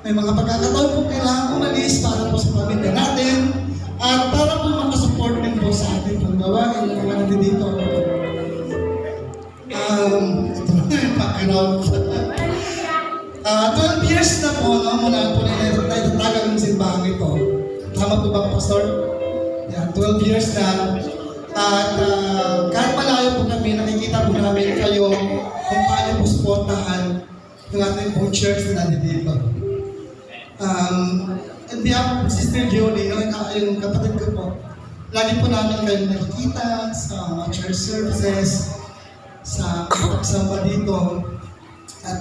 may mga pagkakataon po kailangan umalis para po sa pamilya natin at para po makasupport din po sa ating paggawain yung mga nandito. Ito na yung background. 12 years na po, no, mula po na itatagal ng simbahang ito. Tama po ba, Pastor? Yeah, 12 years na. At kahit malayo po kami, nakikita po namin kayo kung paano po supportahan yung ating pong church na nandito. And behalf of Sister Jolie, yung kapatid ko po, lagi po namin kayo nakikita sa mga church services, sa pagsamba dito. At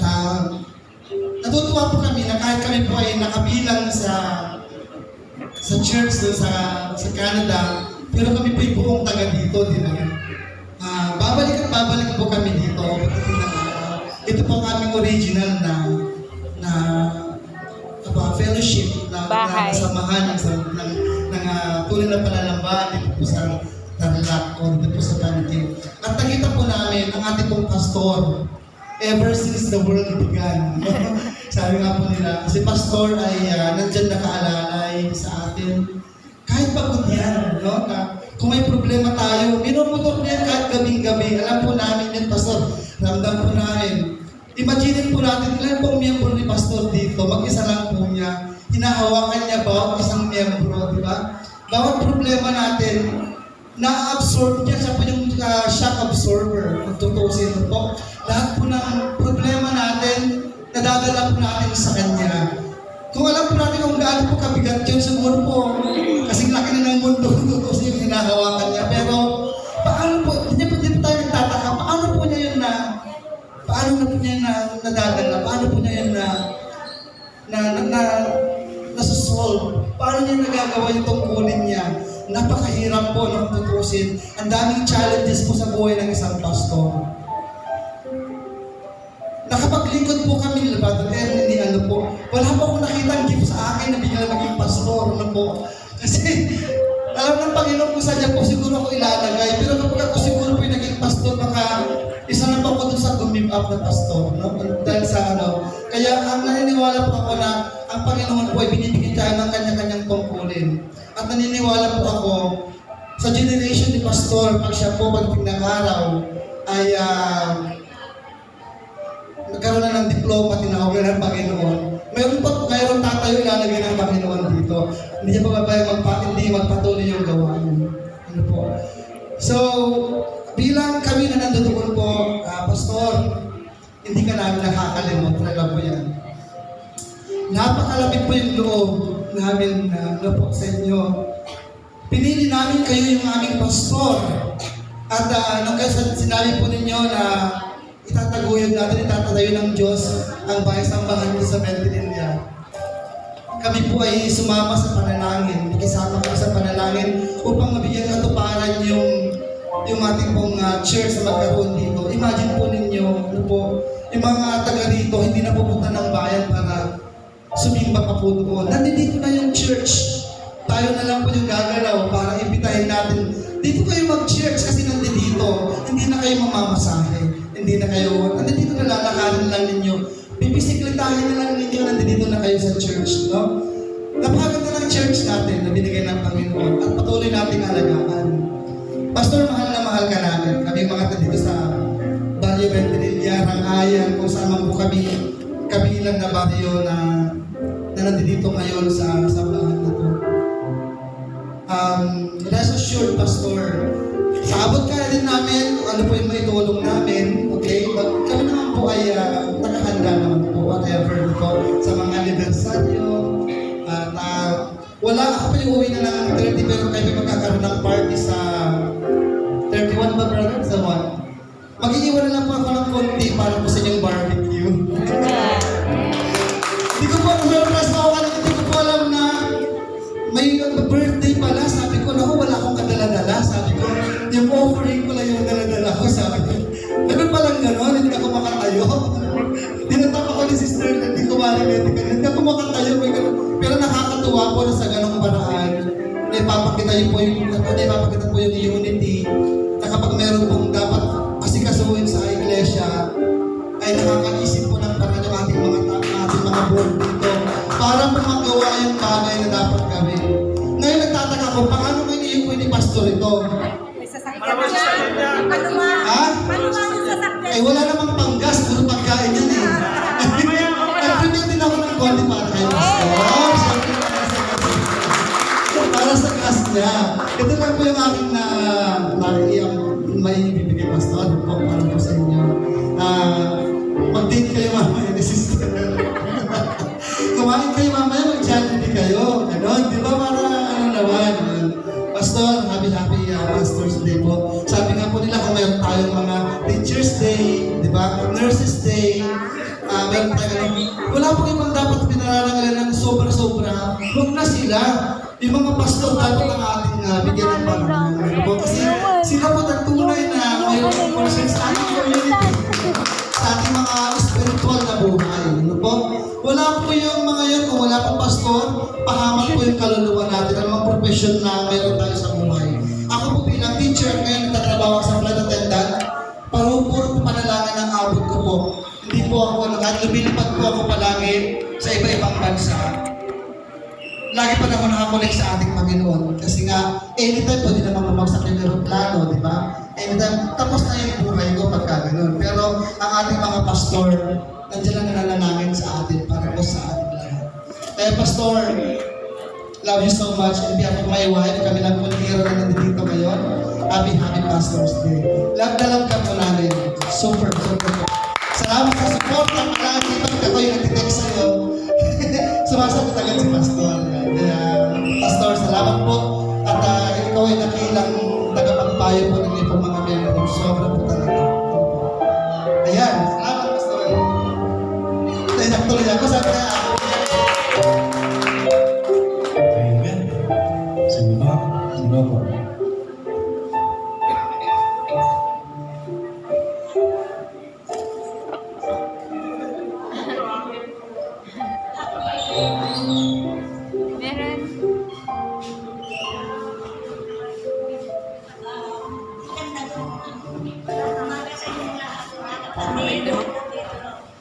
natutuwa po kami na kahit kami po ay nakabilang sa church sa Canada, pero kami po yung buong taga dito, di ba? Babalik po kami dito. Ito po ang aming original na fellowship na samahan ng tunay na pananambahan dito po sa Tarlac o dito po sa Panitin. At nakita po namin ang ating pong pastor ever since the world began. Sabi nga po nila, si pastor ay nandyan nakaalalay sa atin. Kahit pagod yan, no? Kung may problema tayo, minumotor niya kahit gabing-gabi. Alam po namin yun, pastor. Ramdam po namin. Imagine po natin, ilan pong miyembro ni pastor dito, mag-isa lang po niya. Hinahawakan niya bawat isang miyembro, di ba? Bawat problema natin, na-absorb niya. Siya po yung shock absorber. Kung tutusin po. Lahat po ng problema natin, nadadala po natin sa kanya. Kung alam po natin kung gaano po kabigat yun, siguro po, kasing laki na ng mundo, tutusin yung hinahawakan niya. Pero, paano po, hindi po tayo nagtataka, paano po niya yun paano na po niya nadadala, paano po niya yun nasusolve, paano niya nagagawa yung tungkulin niya. Napakahirap po nung tutusin. Ang daming challenges po sa buhay ng isang pastor. Nakapaglingkod po kami, Brother Ernie, wala po akong nakitang gift sa akin na bigla maging pastor, Kasi, alam ng Panginoon kung saan niya po siguro ako ilalagay, pero kapag ako siguro po yung naging pastor, baka isa na po ako dun sa gumim up na pastor, Dahil sa Kaya, ang naniniwala po ako na ang Panginoon po ay binibigyan tayo ng kanya-kanyang tungkulin. At naniniwala po ako, sa generation ni pastor, pag siya po pagdating ng araw, ay nagkaroon na ng diploma, tinawag na ng Panginoon. Mayroon tatayo ilalagay ng Panginoon dito. Hindi niya pababayang magpatuloy yung gawain. So, bilang kami na nandoon po, Pastor, hindi ka namin nakakalimot. Talaga po yan. Napakalapit po yung loob namin po sa inyo. Pinili namin kayo yung aming pastor. At nung sinabi po ninyo na itataguyod natin, itatatayo ng Diyos ang bahay-sambahan niyo sa Ventinilla. Kami po ay sumama sa panalangin, nakisama kami sa panalangin upang mabigyan katuparan yung ating pong church na magkaroon dito. Imagine po ninyo, yung mga taga rito, hindi na pupunta ng bayan para sumimba pa po doon. Nandito na yung church. Tayo na lang po yung gagalaw para imbitahin natin. Dito kayo mag-church kasi nandito. Hindi na kayo mamamasahe. Hindi na kayo, nandito na lalakarin lang ninyo. Bibisikletahin na lang ninyo, nandito na kayo sa church, Napakaganda ng church natin na binigay ng Panginoon at patuloy nating alagaan. Pastor, mahal na mahal ka namin. Kami mga dito sa Barrio Ventinilla, Rangayan, kung saan man po kami kabilang na barrio na nandito ngayon sa bahan na to. Rest assured, Pastor, sa abot kaya din namin kung ano po yung maitulong namin, okay? Kami naman po ay nakahanda naman po, whatever po, sa mga anibersaryo. Wala ako pa yung uwi na ng 30, pero kayo magkakaroon ng party sa 31 ba, brother? Sa 1. Mag-iiwan na lang po ako ng konti para po sa inyong barbecue. Hindi ko po, surprise ako kanina, hindi ko po alam na may birthday pala. Sabi ko, naku, wala akong kadala-dala. Sabi ko, yung offering ko lang yung dala-dala ko. Sabi ko, ganun palang gano'n, hindi ako makatayo. Dinatap ako ni sister, hindi ko marinig ka. Hindi ako makatayo, pero nakakatuwa po na sa ganong paraan. Ipapakita po yung unity na kapag meron pong dapat asikasuhin sa iglesia, ay nakakaisip po ng parang yung ating mga board dito kayong bagay na dapat gawin. Ngayon nagtataka ko, paano mo iniiwan ni Pastor ito? May sasakyan na siya. Ano ba? Ha? Ano ba yung sasakyan? Eh wala namang panggas, puro pagkain yan eh. Nag-prepare din ako ng konti para kay Pastor. Siyempre, para sa gas niya. Ito lang po yung aking may bibigay Pastor. Ano po, para po sa inyo. Mag-date kayo mamaya ni sister. Kumain kayo mamaya, mag-Jollibee kayo. Ganon, di ba? Para ano naman. Pastor, happy Pastor's Day po. Sabi nga po nila kung mayroon tayong mga Teacher's Day, di ba? Nurses Day, meron tayo wala po ibang dapat pinararangalan ng sobra-sobra. Huwag na sila. Yung mga pastor dapat ang ating bigyan ng panahon. Kasi sila po nagtunay na mayroong concern sa ating community. Sa ating mga spiritual na buhay. Ano po? Wala po yung mga yun, kung wala pong pastor, pahamak po yung kaluluwa natin, ang mga profession na mayroon tayo sa buhay. Ako po bilang teacher, ngayon nagtatrabaho sa flight attendant, puro po panalangin ang abot ko po. Hindi po ako, lumilipad po ako palagi sa iba-ibang bansa. Lagi pa na ako nakakulik sa ating Panginoon. Kasi nga, anytime pwede naman mamagsak yung aeroplano, di ba? Anytime, tapos na yung buhay ko pagka ganun. Pero ang ating mga pastor, nandiyan lang nananalangin sa atin para po sa ating lahat. Kaya pastor, love you so much. And behalf of my wife, kami lang po ni Hero na nandito ngayon. Happy Pastor's Day. Love na love ka po namin. Super. Salamat sa support. Ang nakakita ko yung nagtitext sa'yo. Sumasagot agad si Pastor. Kaya, Pastor, salamat po. At ikaw ay nakilang tagapagpayo po ng ipong mga membro. Sobra po talaga. Ayan, salamat, Pastor. Dahil naktuloy ako sa kaya. Amen. Sino po? Meron. Umaga sa inyo lahat, mga kapatid,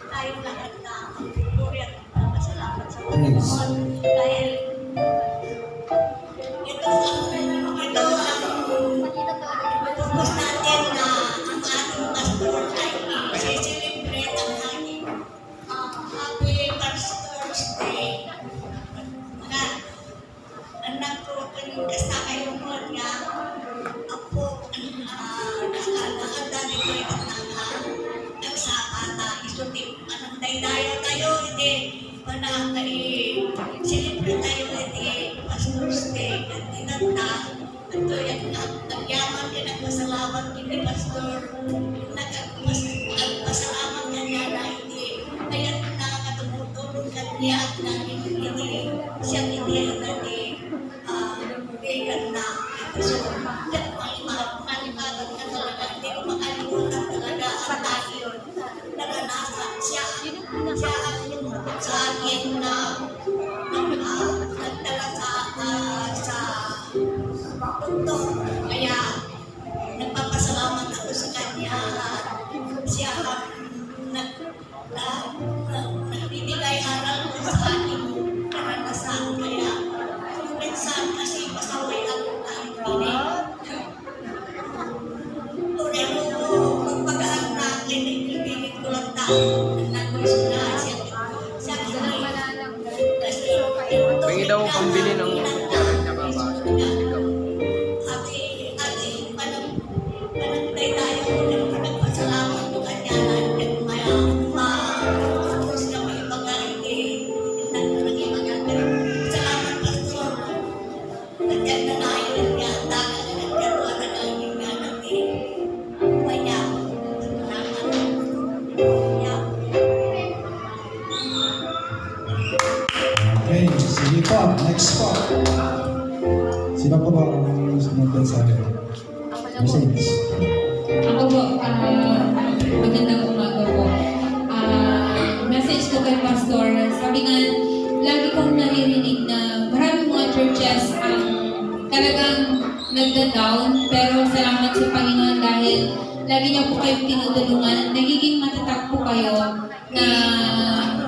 tayong lahat na puri at pasalamat sa Panginoon dahil ito ang purpose natin na ang ating pastor ay i-celebrate ang ating Happy Pastor's Day. Mga anak ko, kanyung kasama yung mga niya, ako, nakadali ko yung nagsaka na isutip. Anong daydaya tayo, hindi pa na celebrate tayo, hindi Pastor's Day. At inanta, ito yung nagyaman din ang pasalamat ni Pastor. Nagpasalamat kanya na hindi, kaya nakakatumutulong kanya at naging hindi, siyang hindi natin vegan na. So, yan malimagan ka talaga, hindi ko makalimutan talaga ang tayo naranasan siya sa akin na nagdala sa doktor. Kaya nagpapasalamat ako sa kanya. Siya nagbibigay aral ko sa aking karanasan. Kaya minsan kasi pasaway ako kahit hindi. Pagpagaan na clinic ko lang tao. Nagkulisun na siya. Siya kasi May daw pambili ng jacket niya ba? panagtay tayo kung nagpasalamat ko kanya na ma-focus na may pag-aliti naging magandang salamat Pastor nandiyan na naayun niya taga na nagkatuwa na naging nga natin maya salamat yeah. Okay, sige po. Next po. Sino po ba ang sunod sa akin? Message. Ako po, magandang umaga po. Message ko kay Pastor, sabi nga, lagi kong naririnig na maraming mga churches ang talagang nagda-down, pero salamat sa Panginoon dahil lagi niya po kayong tinutulungan. Nagiging matatag po kayo na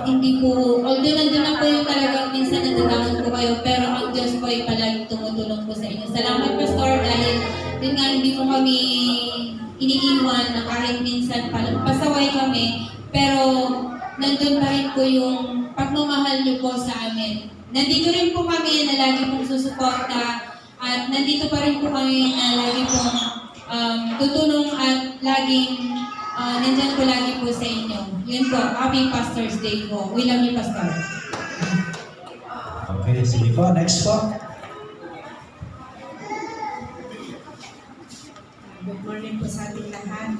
hindi po, although nandun na po yung talagang minsan nagda-down kayo, pero ang Diyos po ay palaging tumutulong po sa inyo. Salamat, Pastor, dahil yun nga, hindi mo kami iniiwan na kahit minsan pasaway kami, pero nandun pa rin po yung pagmamahal niyo po sa amin. Nandito rin po kami na lagi pong susuporta at nandito pa rin po kami na lagi pong tutulong at laging nandyan po lagi po sa inyo. Yun po, Happy Pastor's Day po. We love you, Pastor. Okay, sige po. Next po. Good morning po sa ating lahat.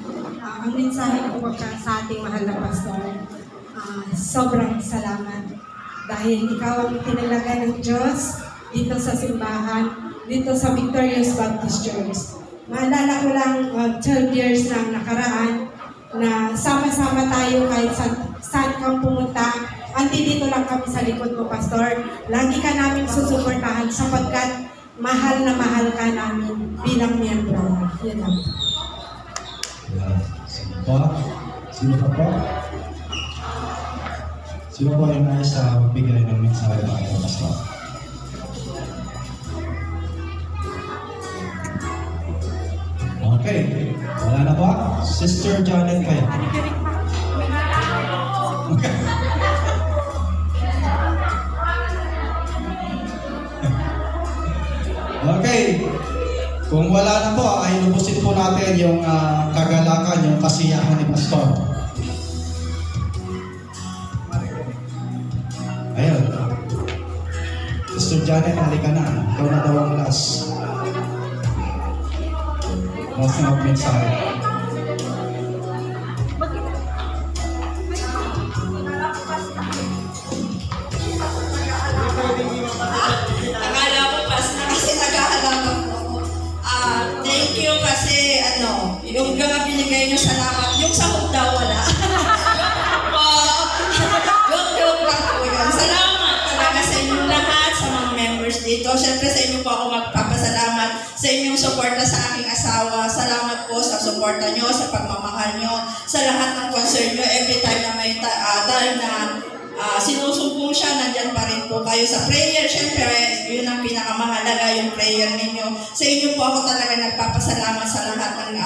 Ang mensahe ko sa ating mahal na pastor, sobrang salamat dahil ikaw ang itinalaga ng Diyos dito sa simbahan, dito sa Victorious Baptist Church. Maalala ko lang 12 years na nakaraan na sama-sama tayo kahit saan kang pumunta. Dito lang kami sa likod mo, Pastor. Lagi ka namin susuportahan sapagkat mahal na mahal ka namin bilang miyembro. Yun lang. Yeah. Sige po. Sino pa po? Sino po yung nais na magbigay ng mensahe ng ating pastor? Okay. Wala na ba? Sister Janet kayo. Okay. Kung wala na po, ay lubusin po natin yung kagalakan, yung kasiyahan ni Pastor. Ayun. Sister Janet, halika na. Ikaw na daw ang last. Last na mag-mensahe. Akala ko pas na kasi nag-aalaga po ako. Thank you kasi yung mga binigay niyo salamat. Yung sahog daw wala. Joke lang po yun. Salamat talaga sa inyong lahat, sa mga members dito. Siyempre sa inyo po ako magpapasalamat sa inyong suporta sa aking asawa. Salamat po sa suporta niyo, sa pagmamahal niyo, sa lahat ng concern niyo. Every time na may time na sinusumbong siya, nandyan pa rin po kayo sa prayer. Siyempre, yun ang pinakamahalaga, yung prayer ninyo. Sa inyo po ako talaga nagpapasalamat sa lahat ng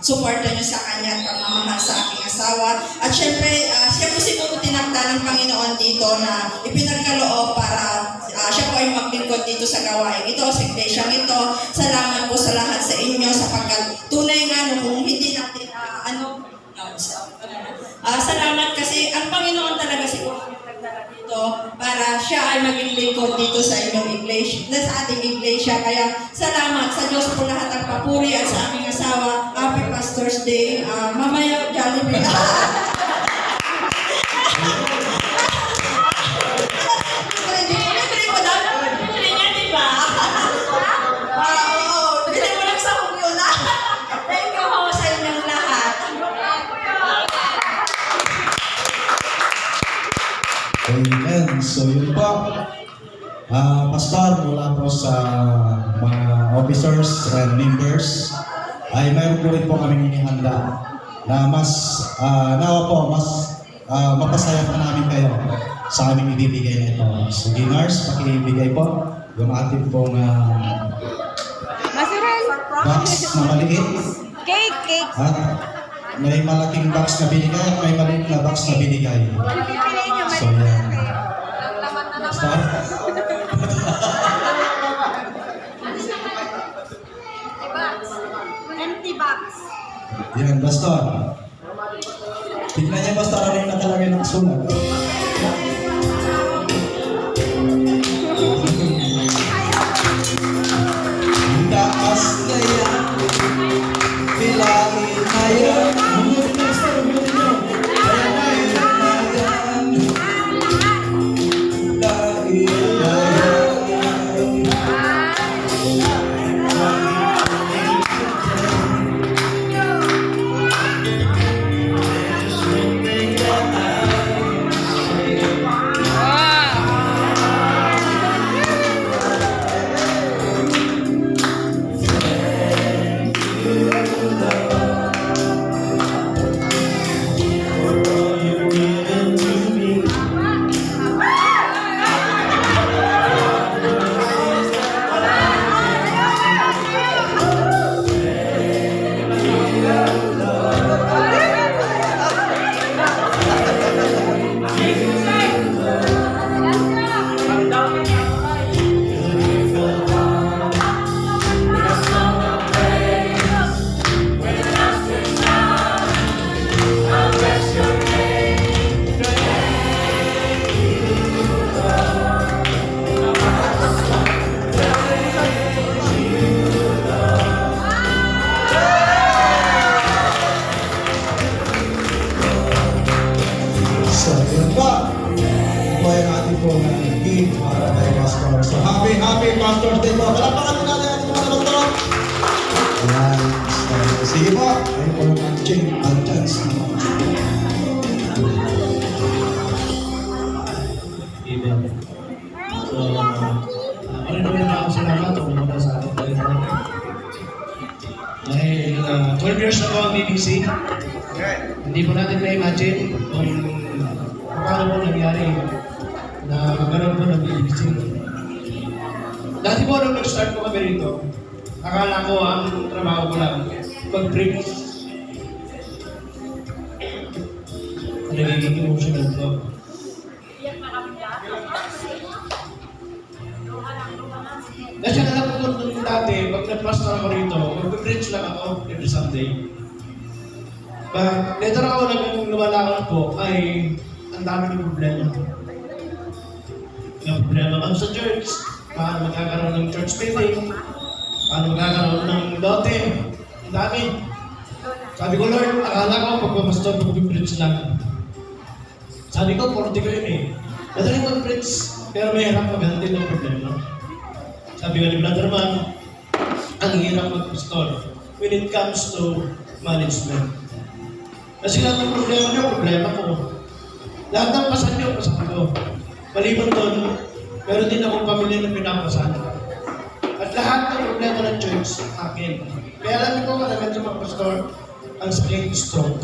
suporta nyo sa kanya at pagmamahal sa aking asawa. At siyempre, siya po siguro tinakda ng Panginoon dito na ipinagkaloob para siya po ay maglingkod dito sa gawain ito, sa iglesia ito. Salamat po sa lahat sa inyo sapagkat tunay nga kung hindi natin salamat kasi ang Panginoon talaga siguro nagdala dito para siya ay maging lingkod dito sa inyong iglesia, sa ating iglesia. Kaya salamat sa Diyos po lahat ang papuri at sa aming asawa. Happy Pastor's Day. Mamaya Jollibee. Amen. So yun po. Pastor, mula po sa mga officers and members, ay mayroon po rin po kami inihanda na mas mapasaya pa namin kayo sa aming ibibigay na ito. So dinars, pakibigay po yung ating pong box na maliit. Cake. At may malaking box na binigay at may maliit na box na binigay. So yan. Pastor? Empty box. Yan, Pastor. Tignan niya, Pastor, ano yung nakalagay ng sulat. Taas na yan, bilangin na yan. Mamuti na, Pastor, mamuti na. Bilangin na yan. Bilangin na yan. ng gift para kay Pastor. So happy Pastor's Day po. Palakpakan mo natin ang mga doktor. Ayan. So, sige po. Ayun po ang chance na Amen. So, maraming ako salamat kung mga sa ating Panginoon. Dahil 12 years na po ang BBC. Hindi po natin na-imagine kung paano po nangyari na magkaroon po ng BBC. Dati po nung nag-start po kami rito, akala ko ang trabaho ko lang mag-preach. Nagiging emotional po. Kasi alam ko nung dati, pag nag-pastor ako rito, mag-preach lang ako every Sunday. But later ako nang lumalakad po ay ang dami ng problema. Yung problema ako sa church, paano magkakaroon ng church meeting, paano magkakaroon ng lote, ang dami. Sabi ko, Lord, akala ko pagpapastor, pag-preach lang. Sabi ko, 40 ko yun eh. Madaling mag-preach, pero may harap maghantin ng problema. Sabi ko ni Brother Man, ang hirap mag-pastor when it comes to management. Kasi lahat ng problema niyo, problema ko. Lahat ng pasan niyo, pasan ko. Maliban doon, meron din akong pamilya na pinapasan. At lahat ng problema ng church, akin. Kaya alam niyo po, kalagan sa mga pastor, ang sakit stroke.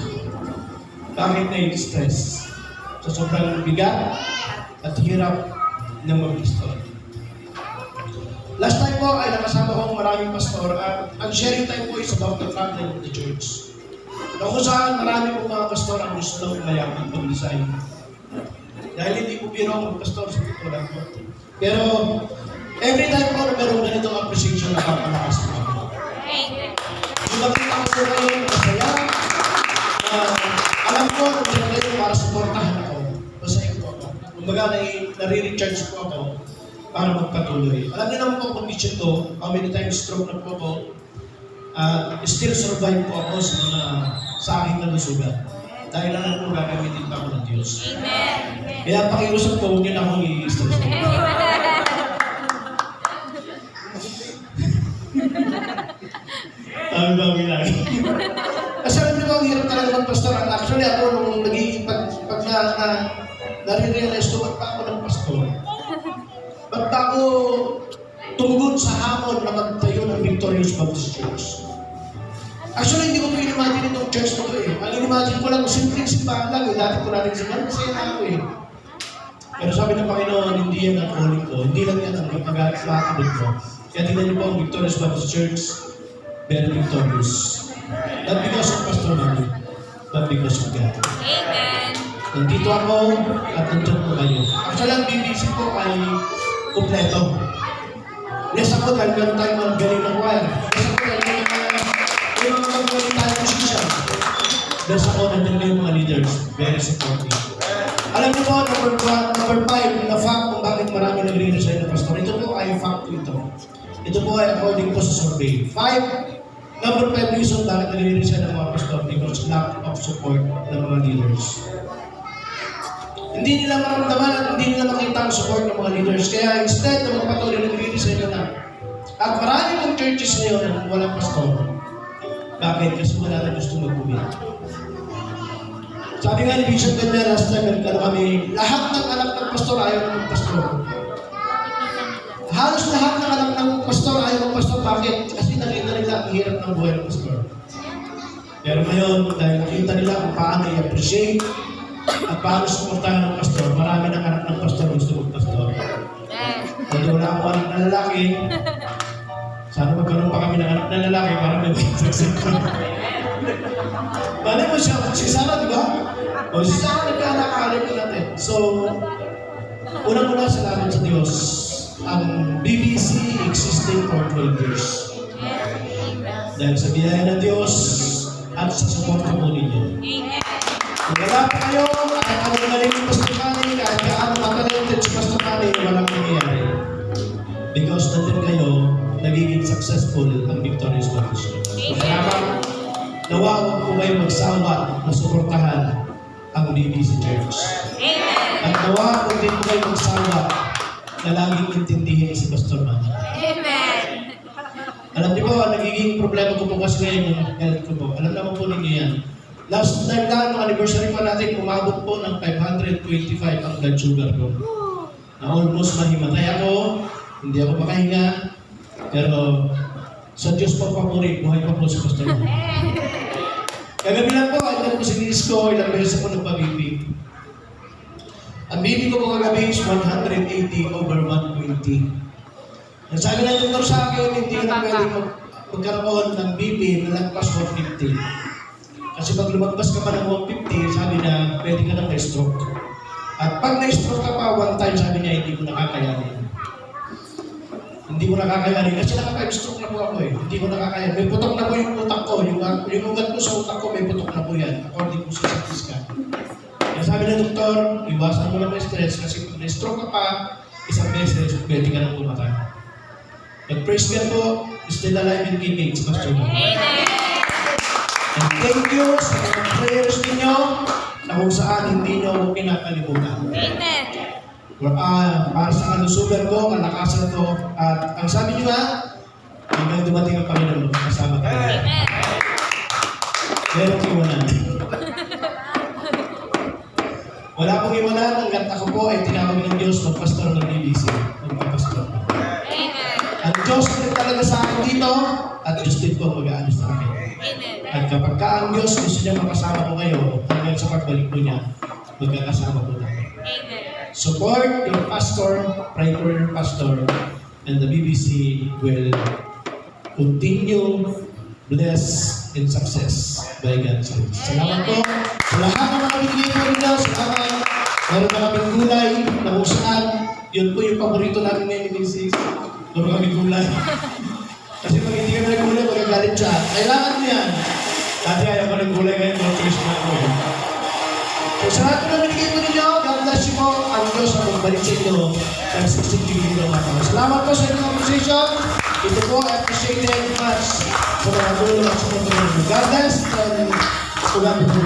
Bakit na-stress? Sa sobrang bigat at hirap ng mag-pastor. Last time po ay nakasama kong maraming pastor at ang sharing time po is about the traveling of the church. Na kung saan marami po mga pastor ang gusto lang mayaman pag-design. Dahil hindi po biro ang pastor sa titulan po. Pero every time po na meron ganitong appreciation na kapalakas po. Yung makita ko po kayo masaya, alam ko kung saan kayo para supportahan ako. Masaya po ako. Kumbaga nare-recharge po ako para magpatuloy. Alam niyo naman po condition to, how many times stroke na po ako, still survive po ako sa aking kalusugan. Dahil alam ko gagamitin pa ako ng Diyos. Amen. Kaya pakiusap ko, huwag niyo na akong i-stress. Ang bawi lang. Kasi alam niyo ba, ang hirap talaga ng pastor. Actually, ako nung naging pag nare-realize ko, ba't pa ako ng pastor? Ba't ako tungkol sa hamon na magtayo ng Victorious Baptist Church? Actually, hindi ko in-imagine itong church na ito eh. Ang in-imagine ko lang, simpleng simbahan lang. Dati ko natin simbahan, masaya na ako eh. Pero sabi ng Panginoon, hindi yan ang calling ko. Hindi lang yan ang makakabit ko. Kaya tingnan niyo po ang Victorious Baptist Church, very victorious. Not because of Pastor Manny, but because of God. Amen. Nandito ako at nandito po kayo. Actually, ang BBC po ay kompleto. Yes ako dahil meron tayong mga galing ng choir. Yes ako dahil may mga galing tayong musician. Yes ako nandito yung mga leaders. Very supportive. Alam niyo po, number 5 na fact kung bakit marami nagre-resign na pastor. Ito po ay fact ito. Ito po ay according po sa survey. Number 5 reason bakit nagre-resign ng mga pastor because lack of support ng mga leaders. Hindi nila maramdaman at hindi nila makita ang support ng mga leaders. Kaya instead na magpatuloy na nagre-resign na. At marami ng churches ngayon na walang pastor. Bakit? Kasi wala na gusto mag-commit. Sabi nga ni Bishop Daniel last time, kami, lahat ng anak ng pastor ayaw ng pastor. Halos lahat ng anak ng pastor ayaw ng pastor. Bakit? Kasi nakita nila ang hirap ng buhay ng pastor. Pero ngayon, dahil nakita nila kung paano i-appreciate at paano suportahan ng pastor, marami ng anak ng pastor gusto mag-pastor. Kung wala akong anak na lalaki, sana magkaroon pa kami ng anak na lalaki para may success ko. Bale mo siya, si Sarah, di ba? O si Sarah, nagkaanak-anak ko natin. So, unang-una salamat sa Diyos. Ang BBC existing for 12 years. Dahil sa biyaya ng Diyos at sa support ko ninyo. Kung wala pa kayo, kahit ano galing yung Pastor Manny, kahit kaano matalented si Pastor Manny, walang nangyayari. Because natin kayo, nagiging successful ang Victorious Baptist Church. Salamat. Nawa, huwag po kayo magsawa na suportahan ang BBC Church. At nawa kung din po kayo magsawa na laging intindihin si Pastor Manny. Alam niyo po, ang nagiging problema ko po kasi ngayon yung health ko po. Alam naman po ninyo yan. Last time lang, nung anniversary pa natin, umabot po ng 525 ang blood sugar ko. Na almost mahimatay ako, hindi ako makahinga, pero sa Diyos po papuri, buhay pa po si Pastor Manny. Kagabi lang po, ilan po si Liz ko, ilang beses ako nagpa-BP. Ang BP ko po kagabi is 180 over 120. Sabi ng doktor sa akin, hindi na pwedeng magkaroon ng BP na lagpas 150. Kasi pag lumagpas ka pa ng 150, sabi na pwede ka na ma-stroke. At pag na-stroke ka pa, one time sabi niya, hindi ko nakakayanin. Hindi ko nakakayanin kasi nakaka-stroke na po ako eh. Hindi ko nakakayanin. May putok na po yung utak ko. Yung ugat ko sa utak ko, may putok na po yan. According po sa CT scan. Kaya sabi ng doktor, iwasan mo lang may stress kasi pag na-stroke ka pa, isang beses, pwede ka na pumatay. Nag-praise God po, still alive in kidney, si Pastor Manny. And thank you sa mga prayers ninyo na kung saan hindi nyo ako kinakalimutan. Para sa kalusugan ko, kalakasan ko, at ang sabi nyo nga, hanggang dumating ang Panginoon, kasama tayo. Merong iwanan. Wala akong iwanan, hanggat ako po ay tinawag ng Diyos magpastor ng BBC. Magpapastor. Ang Diyos ang talaga sa akin dito, at Diyos din po mag-aanos sa akin. At kapag ka ang Diyos gusto niya makasama ko kayo, hanggang sa pagbalik mo niya, magkakasama ko natin. Support your pastor, pray for your pastor, and the BBC will continue bless and success by God's grace. Salamat po sa lahat ng mga binigay po rin salamat. Meron na kaming gulay na kung saan, yun po yung paborito namin ngayon ni Mrs. Meron kaming gulay. Kasi pag hindi kami nagulay, magagalit siya. Kailangan mo yan. Dati ayaw ko ng gulay ngayon, no choice na ako. So sa lahat na binigay po ninyo, God bless you po. Ang Diyos ang magbalik sa inyo ng 16 degree ng mga tao. Salamat po sa inyong conversation. Ito po, I appreciate very much sa mga tulong at sa mga tulong. God bless and salamat po.